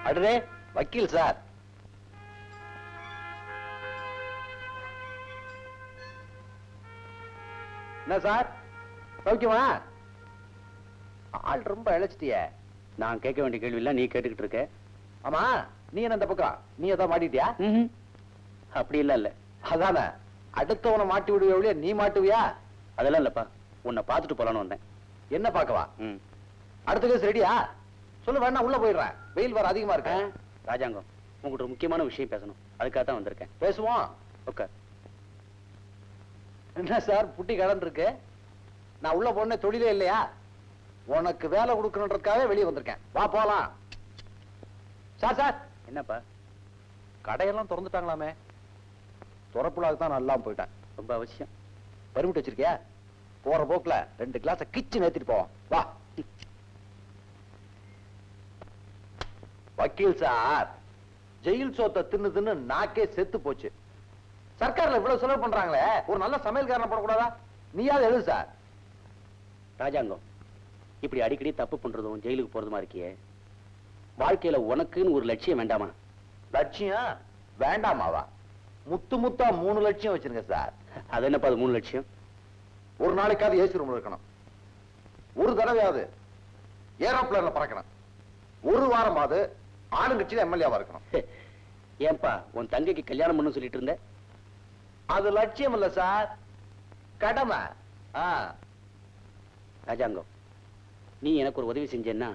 அடரே வக்கீல் சார். என்ன சார் சௌக்கியமா? ஆள் ரொம்ப இழைச்சிட்டிய. நான் கேட்க வேண்டிய கேள்வி இல்ல, நீ கேட்டுக்கிட்டு இருக்க. ஆமா, நீ என்ன இந்த பக்கம்? நீ ஏதாவது மாட்டிட்டியா? அப்படி இல்ல. அதானே, அடுத்தவனை மாட்டி விடுவிய ஒழிய நீ மாட்டுவியா? அதெல்லாம் இல்லப்பா, உன்னை பார்த்துட்டு போலான்னு வந்தேன். என்ன பார்க்கவா? அடுத்த கேஸ் ரெடியா? சொல்லு, வேணா உள்ள போயிடுறேன், வெயில் வர அதிகமா இருக்கு. ராஜாங்கம், உங்ககிட்ட ஒரு முக்கியமான விஷயம் பேசணும், அதுக்காக தான் வந்திருக்கேன். பேசுவோம். ஓகே. என்ன சார் புட்டி கடன் இருக்கு? நான் உள்ள போன தொழிலே இல்லையா? உனக்கு வேலை கொடுக்கணுன்றதுக்காக வெளியே வந்திருக்கேன். வா போலாம். Sir sir. என்னப்பா? கடையெல்லாம் திறந்துட்டாங்களாமே. துறப்புலாக தான் நல்லா போயிட்டேன். ரொம்ப அவசியம். பர்மிட் வச்சிருக்கியா? போற போக்குல 2 கிளாஸ் கிச்சு நேத்திட்டு போவோம். வா. வக்கீல் சார், ஜெயில் சோத்தை தின்னு தின்னு நாக்கே செத்து போச்சு. சர்க்கார்ல இவ்வளவு செலவு பண்றாங்களே, ஒரு நல்ல சமையல்காரனை போடக்கூடாதா? நீயாவது எழுது சார். ராஜாங்கம், இப்படி அடிக்கடி தப்பு பண்றதும் ஜெயிலுக்கு போறதுமா இருக்கியே, வாழ்க்கையில உனக்குன்னு ஒரு லட்சியம் வேண்டாமா? லட்சியம் வேண்டாமாவா? முத்து முத்தா 3 லட்சியம் வச்சிருங்க சார். அது என்னப்பா அது 3 லட்சியம்? ஒரு நாளைக்காவது ஏசி ரூம் இருக்கணும், ஒரு தடவையாவது ஏரோப்ளேன்ல பறக்கணும், ஒரு வாரமாவது ஆளுங்கட்சியில எம்எல்ஏவா இருக்கணும். ஏன்பா உன் தங்கைக்கு கல்யாணம் பண்ணு சொல்லிட்டு இருந்த? அது லட்சியம் இல்ல சார், கடமை. ராஜாங்கம், நீ எனக்கு ஒரு உதவி செஞ்சேன்னா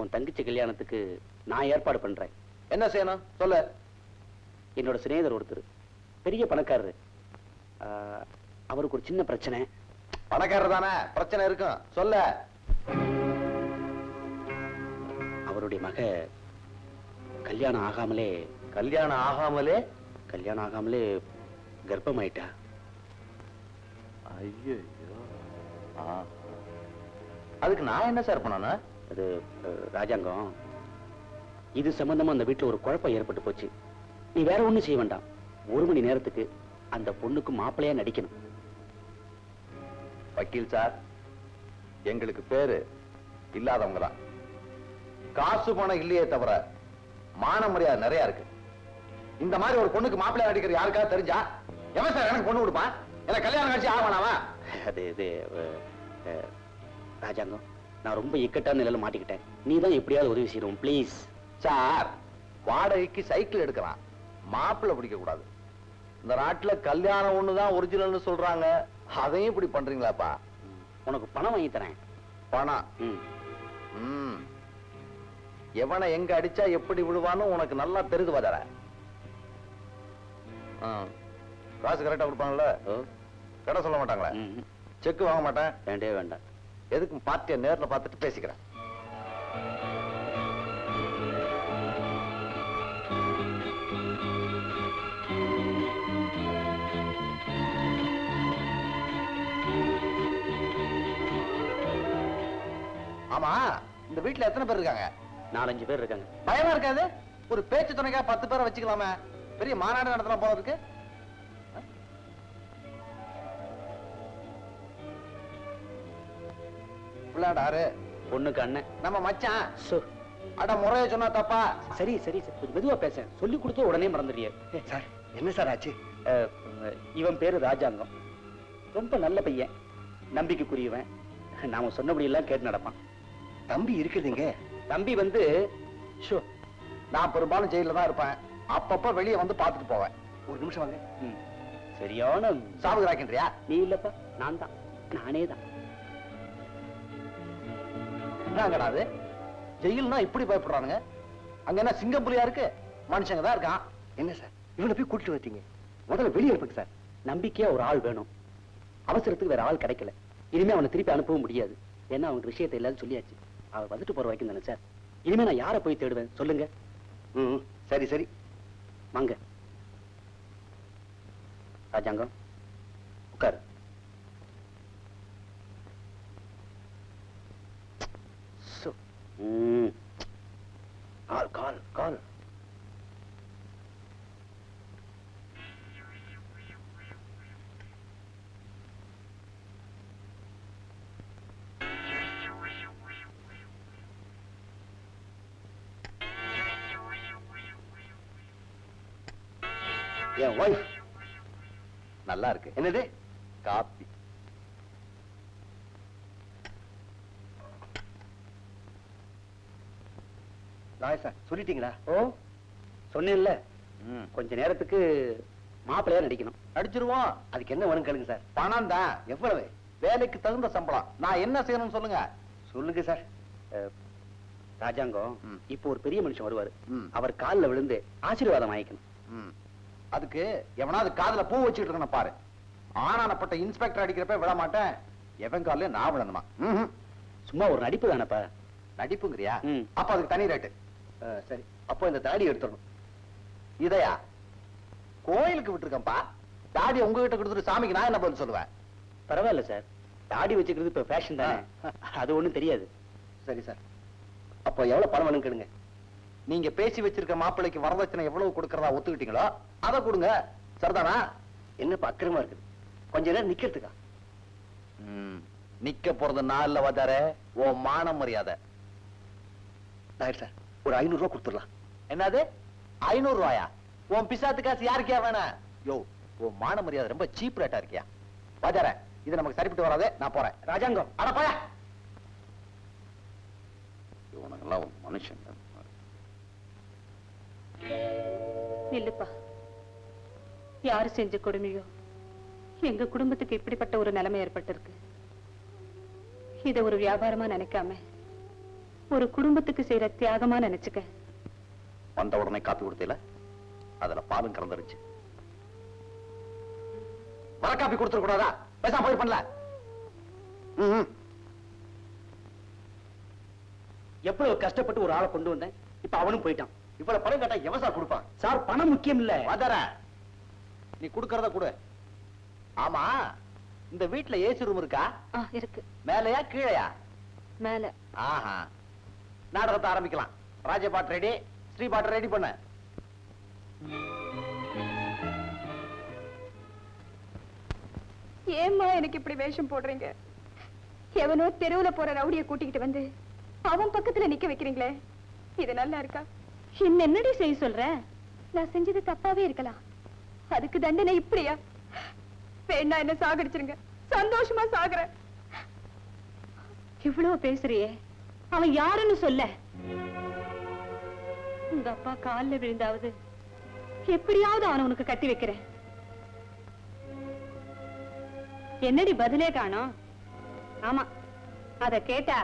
உன் தங்கச்சி கல்யாணத்துக்கு நான் ஏற்பாடு பண்றேன். என்ன செய்யணும் சொல்லு. என்னோட சிநேகிதர் ஒருத்தர் பெரிய பணக்காரரு, அவருக்கு ஒரு சின்ன பிரச்சனை. பணக்காரர் தானே, பிரச்சனை இருக்கும், சொல்ல. அவருடைய மக கல்யாணம் ஆகாமலே கர்ப்பமாயிட்டா. ஐயோ, அதுக்கு நான் என்ன சார் பண்ணணும்? அது ராஜாங்கம், இது சம்பந்தமா அந்த வீட்டுல ஒரு குழப்பம் ஏற்பட்டு போச்சு. நீ வேற ஒண்ணும் செய்ய வேண்டாம், 1 மணி நேரத்துக்கு அந்த பொண்ணுக்கு மாப்பிள்ளையா நடிக்கணும். வக்கீல் சார், எங்களுக்கு பேரு இல்லாதவங்க தான். காசு பணம் இல்லையே தவிர மான மரியாதை நிறைய இருக்கு. இந்த மாதிரி ஒரு பொண்ணுக்கு மாப்பிள்ளையா நடிக்கிற யாருக்காவது தெரிஞ்சா எவன் சார் எனக்கு பொண்ணு கொடுப்பான்? எனக்கு கல்யாணம் கட்சி ஆகணாவா? அது ராஜாங்கம், நான் ரொம்ப இக்கட்டான நிலையில மாட்டிக்கிட்டேன், நீ தான் எப்படியாவது உதவி செய்யணும் ப்ளீஸ். சார், வாடகைக்கு சைக்கிள் எடுக்கலாம், மாப்பிள்ளை பிடிக்க கூடாது. இந்த நாட்டுல கல்யாணம் ஒண்ணுதான் ஒரிஜினல்னு சொல்றாங்க, அதையும் இப்படி பண்றீங்களாப்பா? உனக்கு பணம் வாங்கி தரேன். பணம்? எவனை எங்க அடிச்சா எப்படி விழுவான்னு உனக்கு நல்லா தெரிந்து வதற. காசு கரெக்டா கொடுப்பாங்கல்ல? கடை சொல்ல மாட்டாங்களா? செக் வாங்க மாட்டேன். வேண்டே வேண்டாம். எதுக்கும் பார்ட்டியை நேர்ல பார்த்துட்டு பேசிக்கிறேன். ஆமா, இந்த வீட்டுல எத்தனை பேர் இருக்காங்க? 4-5 பேர் இருக்காங்க. பயமா இருக்காது? ஒரு பேச்சு துணைக்கா 10 பேரை வச்சுக்கலாமே, பெரிய மாநாடு நடத்தலாம் போல இருக்கு. பிள்ளாடாரு பொண்ணுக்கு அண்ணன், நம்ம மச்சான். அட முறைய சொன்னா தப்பா? சரி சரி, கொஞ்சம் மெதுவா பேச, சொல்லி கொடுத்து உடனே மறந்துடுறிய. சார், என்ன சார் ஆச்சு? இவன் பேரு ராஜாங்கம், ரொம்ப நல்ல பையன், நம்பிக்கைக்குரியவன், நாம சொன்னபடி எல்லாம் கேட்டு நடப்பான். தம்பி இருக்குதுங்க. தம்பி நான் பெரும்பாலும் ஜெயில தான் இருப்பேன், அப்பப்ப வெளியே வந்து பார்த்துட்டு போவேன். ஒரு நிமிஷம் வாங்க. சரியான சாவுகிறாக்கின்றியா? நீ இல்லப்பா, நான் தான், நானே தான். என்னங்கடா அது, ஜெயில்னா இப்படி பயப்படுறானுங்க? அங்க என்ன சிங்கம் புலியா இருக்கு? மனுஷங்க தான் இருக்கான். என்ன சார், இவனை போய் கூட்டிட்டு வந்தீங்க? முதல்ல வெளியே இருப்பீங்க சார். நம்பிக்கையா ஒரு ஆள் வேணும், அவசரத்துக்கு வேற ஆள் கிடைக்கல. இனிமே அவனை திருப்பி அனுப்பவும் முடியாது, ஏன்னா அவங்க விஷயத்தை எல்லாரும் சொல்லியாச்சு. அவன் வந்துட்டு போற வரைக்கும் தானே சார். இனிமே நான் யாரை போய் தேடுவேன் சொல்லுங்க. சரி சரி வாங்க. ராஜாங்கம் உட்காரு. கால் கால் கால். என் ஒய்ஃப். நல்லா இருக்கு. என்னது? காப்பி. லாயர் சார் சொல்லிட்டீங்களா? ஓ சொன்னேன்ல, ம். கொஞ்ச நேரத்துக்கு மாப்பிள்ளையா நடிக்கணும். அடிச்சிருவோம். அதுக்கு என்ன வேணும் கேளுங்க சார். பணம் தான். எவ்வளவு? வேலைக்கு தகுந்த சம்பளம். நான் என்ன செய்யணும்னு சொல்லுங்க. சொல்லுங்க சார். ராஜாங்கம், ம். இப்போ ஒரு பெரிய மனுஷன் வருவாரு. ம். அவர் கால்ல விழுந்து ஆசீர்வாதம் வாங்கிக்கணும். ம். அதுக்கு எவனாவது காதுல பூ வச்சுட்டு இருக்கணும் பாரு. ஆனானப்பட்ட இன்ஸ்பெக்டர் அடிக்கிறப்ப விட மாட்டேன். எவன் காலையும் நான் விழணுமா? ம்ஹும். சும்மா ஒரு நடிப்பு தானப்பா. நடிப்புங்கிறியா? ம். அப்ப அதுக்கு தனி ரேட்டு. சரி, அப்போ இந்த தாடி எடுத்துடணும். இதையா கோயிலுக்கு விட்டுருக்கேன்ப்பா. தாடி உங்ககிட்ட கொடுத்துட்டு சாமிக்கு நான் என்ன பதில் சொல்லுவேன்? பரவாயில்ல சார், தாடி வச்சுக்கிறது இப்ப ஃபேஷன் தானே. அது ஒண்ணும் தெரியாது. சரி சார், அப்போ எவ்வளவு பணம் வேணும் கேளுங்க. நீங்க பேசி வச்சிருக்க மாப்பிள்ளைக்கு வரதட்சணை எவ்வளவு கொடுக்கறதா ஒத்துக்கிட்டீங்களோ அதை கொடுங்க. சரிதானா? என்னப்பா அக்கிரமா இருக்குது? கொஞ்ச நேரம் நிக்கிறதுக்கா? நிக்க போறது நான் இல்ல வாதார, உன் மான மரியாதை. லாயர் சார், ஒரு 500 ரூபாய் கொடுத்துடலாம். என்னது 500 ரூபாயா? உன் பிசாத்து காசு யாருக்கே வேணாம். யோ, உன் மான மரியாதை ரொம்ப சீப் ரேட்டா இருக்கியா? வாதார, இது நமக்கு சரிப்பட்டு வராது. நான் போறேன். ராஜாங்கம், அட போயா. இவனுங்கெல்லாம் ஒரு மனுஷன். இல்லப்பா, யாரு செஞ்ச கொடுமையோ எங்க குடும்பத்துக்கு இப்படிப்பட்ட ஒரு நிலைமை ஏற்பட்டிருக்கு. இத ஒரு வியாபாரமா நினைக்காம ஒரு குடும்பத்துக்கு செய்யற தியாகமா நினைச்சுக்க. வந்த உடனே காப்பி கொடுத்தீல, அதுல பாலும் கலந்துருச்சு. வர காப்பி கொடுத்துட கூடாதா? பேசாம போய் பண்ணல. எவ்வளவு கஷ்டப்பட்டு ஒரு ஆளை கொண்டு வந்தேன், இப்ப அவனும் போயிட்டான். இவ்வளவு பணம் கேட்டா எவன் சார் கொடுப்பான்? சார், பணம் முக்கியம் இல்ல. வாதார, நீ குடுக்கறத கொடு. ஆமா, இந்த வீட்டுல ஏசி ரூம் இருக்கா? இருக்கு. மேலையா கீழையா? மேல. ஆஹா, நாடகத்தை ஆரம்பிக்கலாம். ராஜபாட் ரெடி, ஸ்ரீபாட் ரெடி பண்ண. ஏம்மா எனக்கு இப்படி வேஷம் போடுறீங்க? எவனோ தெருவுல போற ரவுடிய கூட்டிக்கிட்டு வந்து அவன் பக்கத்துல நிக்க வைக்கிறீங்களே, இது நல்லா இருக்கா? என்ன என்னடி செய்ய சொல்ற? நான் செஞ்சது தப்பாவே இருக்கலாம், அதுக்கு தண்டனை இப்படியா? வேணா என்ன சாகடிச்சிருங்க, சந்தோஷமா சாகுறேன். இவ்வளவு பேசுறியே, அவன் யாருன்னு சொல்ல. உங்க அப்பா கால்ல விழுந்தாவது எப்படியாவது அவனை உனக்கு கட்டி வைக்கிறேன். என்னடி பதிலே காணோம்? ஆமா, அத கேட்டா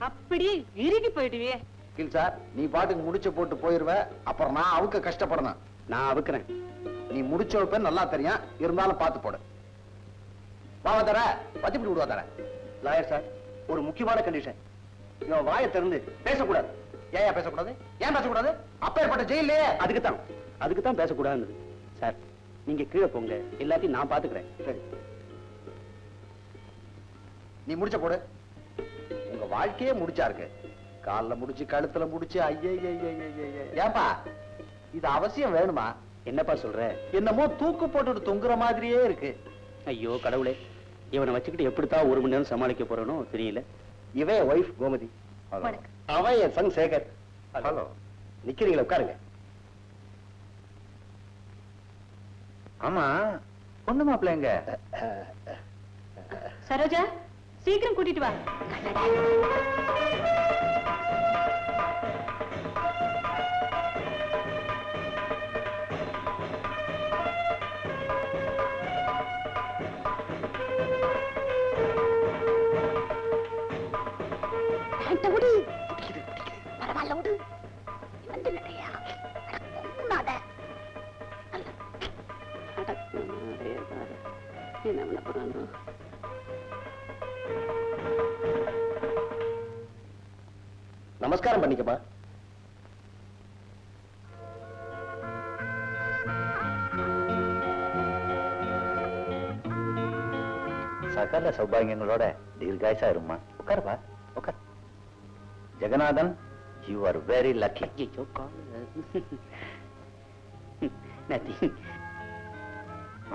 அப்படியே இறுகி போயிடுவே. கில் சார், நீ பாட்டுக்கு முடிச்ச போட்டு போயிருவ. அப்புறம் நான் அவுக்க கஷ்டப்படணும். நான் அவுக்குறேன். நீ முடிச்ச வைப்பேன்னு நல்லா தெரியும், இருந்தாலும் பார்த்து போடு. வாவ தர பத்திப்பிடி விடுவா தர. லாயர் சார், ஒரு முக்கியமான கண்டிஷன். இவன் வாயை திறந்து பேசக்கூடாது. ஏன் பேசக்கூடாது? ஏன் பேசக்கூடாது? அப்பேற்பட்ட ஜெயிலே. அதுக்கு தான் பேசக்கூடாது சார். நீங்க கீழே போங்க, எல்லாத்தையும் நான் பாத்துக்கிறேன். சரி, நீ முடிச்ச போடு. உங்க வாழ்க்கையே முடிச்சா இருக்கு. கால்ல முடிச்சு, கழுத்துல முடிச்சு. ஐயே, ஏன்பா இது அவசியம் வேணுமா? என்னப்பா சொல்ற? என்னமோ தூக்கு போட்டுட்டு தொங்குற மாதிரியே இருக்கு. ஐயோ கடவுளே, இவனை வச்சுக்கிட்டு எப்படித்தான் 1 மணி நேரம் சமாளிக்க போறனோ தெரியல. இவன் என் ஒய்ஃப் கோமதி. வணக்கம். அவன் என் சன் சேகர். ஹலோ. நிக்கிறீங்களா? உட்காருங்க. ஆமா, பொண்ணு மாப்பிள்ள எங்க? சரோஜா, சீக்கிரம் கூட்டிட்டு வா. பரவாயில்ல விடு, வந்து நிறையா என்ன பண்ண நமஸ்காரம் பண்ணிக்கமா. சகல சௌபாகியங்களோட தீர்காயசா இருமா. உட்காருப்பா, உட்கார். Jagannathan, you are very lucky. ஐயோ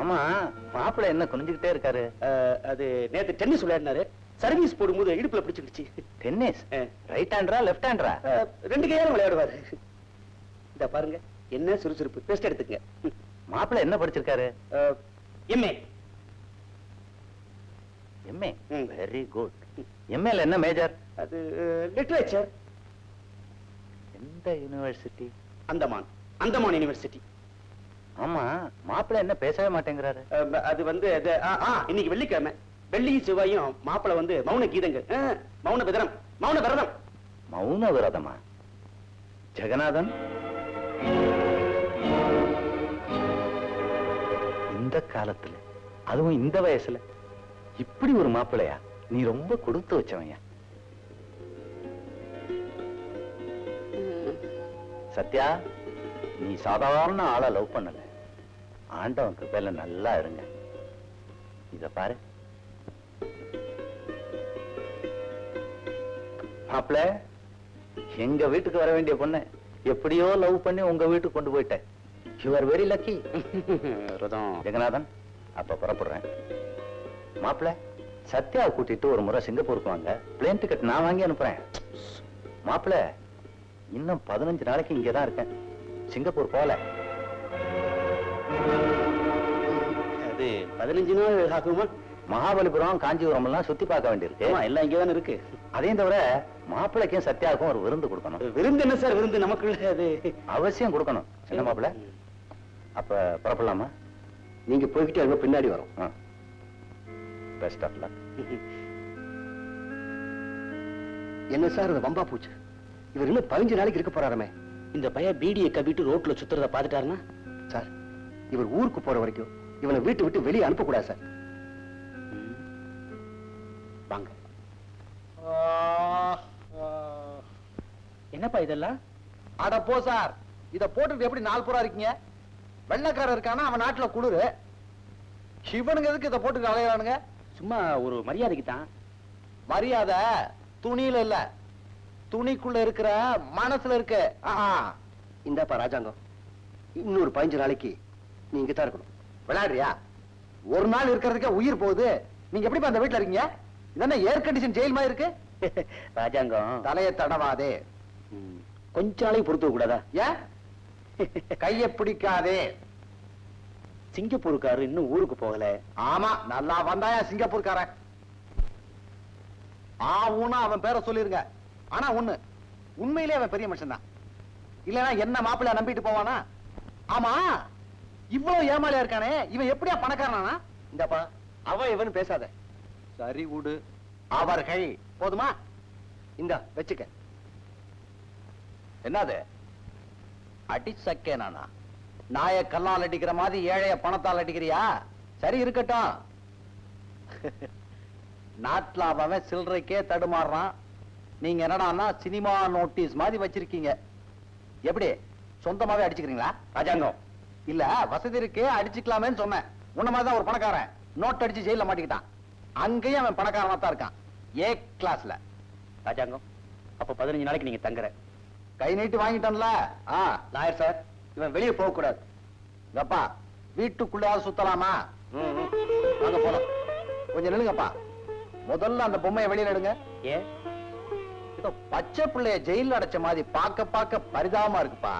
ஆமா, மாப்பிள்ள என்ன குனிஞ்சுக்கிட்டே இருக்காரு? அது நேத்து டென்னிஸ் விளையாடினாரு. சர்வீஸ் போடும்போது இடுப்புல பிடிச்சுக்கிடுச்சு. டென்னிஸ் ரைட் ஹேண்டரா லெஃப்ட் ஹேண்டரா? 2 கையாலும் விளையாடுவாரு. இத பாருங்க, என்ன சுறுசுறுப்பு. பெஸ்ட் எடுத்துங்க. மாப்பிள்ளை என்ன படிச்சிருக்காரு? எம்ஏ. எம்ஏ. ம். Very good. எம்ஏல என்ன மேஜர்? அது லிட்ரேச்சர். எந்த யூனிவர்சிட்டி? அந்தமான். அந்தமான் யூனிவர்சிட்டி. ஆமா, மாப்பிள்ளை என்ன பேசவே மாட்டேங்கிறாரு? அது வந்து இன்னைக்கு வெள்ளிக்கிழமை, வெள்ளியும் செவ்வாயும் மாப்பிள்ளை வந்து மௌன கீதங்கள், மௌன விதரம், மௌன விரதம். மௌன விரதமா? ஜெகநாதன், இந்த காலத்துல அதுவும் இந்த வயசுல இப்படி ஒரு மாப்பிள்ளையா? நீ ரொம்ப கொடுத்து வச்சவங்க. சத்யா, நீ சாதாரண ஆளை லவ் பண்ணல. ஆண்டவன் கிருபையில நல்லா இருங்க. இத பாரு மாப்பிள்ள, எங்க வீட்டுக்கு வர வேண்டிய பொண்ணு எப்படியோ லவ் பண்ணி உங்க வீட்டுக்கு கொண்டு போயிட்டேன். You are very lucky. Jagannathan, அப்ப புறப்படுறேன். மாப்பிள்ள, சத்யாவை கூட்டிட்டு ஒரு முறை சிங்கப்பூருக்கு வாங்க. பிளேன் டிக்கெட் நான் வாங்கி அனுப்புறேன். மாப்பிள்ள, இன்னும் 15 நாளைக்கு இங்கதான் இருக்கேன். சிங்கப்பூர் போல. அது 15 நாள் ஆகுமா? மகாபலிபுரம், காஞ்சிபுரம் எல்லாம் சுத்தி பார்க்க வேண்டியிருக்கு. எல்லாம் இங்கதானே இருக்கு. அதையும் தவிர மாப்பிள்ளைக்கும் சத்யாவுக்கும் ஒரு விருந்து கொடுக்கணும். விருந்து என்ன சார் விருந்து? நமக்குள்ள அது அவசியம் கொடுக்கணும். என்ன மாப்பிள்ள, அப்ப புறப்படலாமா? நீங்க போய்கிட்டே அங்க பின்னாடி வரும். Best of luck. என்ன சார் இது வம்பா போச்சு? இவர் இன்னும் 15 நாளைக்கு இருக்க போறாருமே. இந்த பையன் பீடியை கவிட்டு ரோட்ல சுத்துறத பாத்துட்டாருன்னா சார், இவர் ஊருக்கு போற வரைக்கும் இவனை வீட்டு விட்டு வெளியே அனுப்பக்கூடாது சார். வாங்க. என்னப்பா இதெல்லாம்? அட போ சார், இத போட்டுட்டு எப்படி நாள் பூரா இருக்கீங்க? வெள்ளக்காரன் இருக்கானா, அவன் நாட்டுல குளிரு. சிவனுங்க எதுக்கு இத போட்டுட்டு அலையானுங்க? சும்மா ஒரு மரியாதைக்கு தான். மரியாதை துணியில இல்ல, துணிக்குள்ள இருக்கிற மனசுல இருக்கு. இந்தாப்பா ராஜாங்கம், இன்னொரு 15 நாளைக்கு நீ இங்க தான் இருக்கணும். விளையாடுறியா? ஒரு நாள் இருக்கிறதுக்கே உயிர் போகுது. நீங்க எப்படி அந்த வீட்டுல இருக்கீங்க? இதென்ன ஏர் கண்டிஷன் ஜெயில் மாதிரி இருக்கு? ராஜாங்கம், தலையை தடவாதே. கொஞ்ச நாளைக்கு பொறுத்து கூடாதா? ஏன்? கைய பிடிக்காதே. சிங்கப்பூருக்காரு இன்னும் ஊருக்கு போகல. ஆமா, நல்லா வந்தாயா சிங்கப்பூர்காரன். ஆவுன்னா அவன் பேரை சொல்லிருங்க. ஆனா ஒண்ணு, உண்மையிலே அவன் பெரிய மனுஷன் தான். இல்லனா என்ன மாப்பிள்ளை நம்பிட்டு போவானா? ஆமா, இவ்வளவு ஏமாளியா இருக்கானே, இவன் எப்படியா பணக்காரனா? இந்தாப்பா, அவன் இவன் பேசாத. சரி விடு. அவர்கள் போதுமா? இந்தா வச்சுக்க. என்னது? அடிச்சக்கே நானா? நாய கல்லால் அடிக்கிற மாதிரி ஏழைய பணத்தால் அடிக்கிறியா? சரி இருக்கட்டும். நாட்டுல அவன் சில்லறைக்கே தடுமாறுறான். நீங்க என்னடான்னா சினிமா நோட்டீஸ் மாதிரி வச்சிருக்கீங்க. எப்படி சொந்தமாவே அடிச்சுக்கிறீங்களா? ராஜாங்கம், இல்ல வசதி இருக்கு அடிச்சுக்கலாமேன்னு சொன்னேன். உன்ன மாதிரி தான் ஒரு பணக்காரன் நோட் அடிச்சு ஜெயில மாட்டிக்கிட்டான். அங்கேயும் அவன் பணக்காரனா தான் இருக்கான், ஏ கிளாஸ்ல. ராஜாங்கம், அப்ப 15 நாளைக்கு நீங்க தங்குற. கை நீட்டி வாங்கிட்டான்ல. லாயர் சார், இவன் வெளியே போக கூடாது. அப்பா, வீட்டுக்குள்ளையாவது சுத்தலாமா? வாங்க போலாம். கொஞ்சம் நில்லுங்கப்பா. முதல்ல அந்த பொம்மையை வெளியில எடுங்க. ஏன்? ஏதோ பச்சை பிள்ளைய ஜெயில அடைச்ச மாதிரி பார்க்க பரிதாபமா இருக்குப்பா.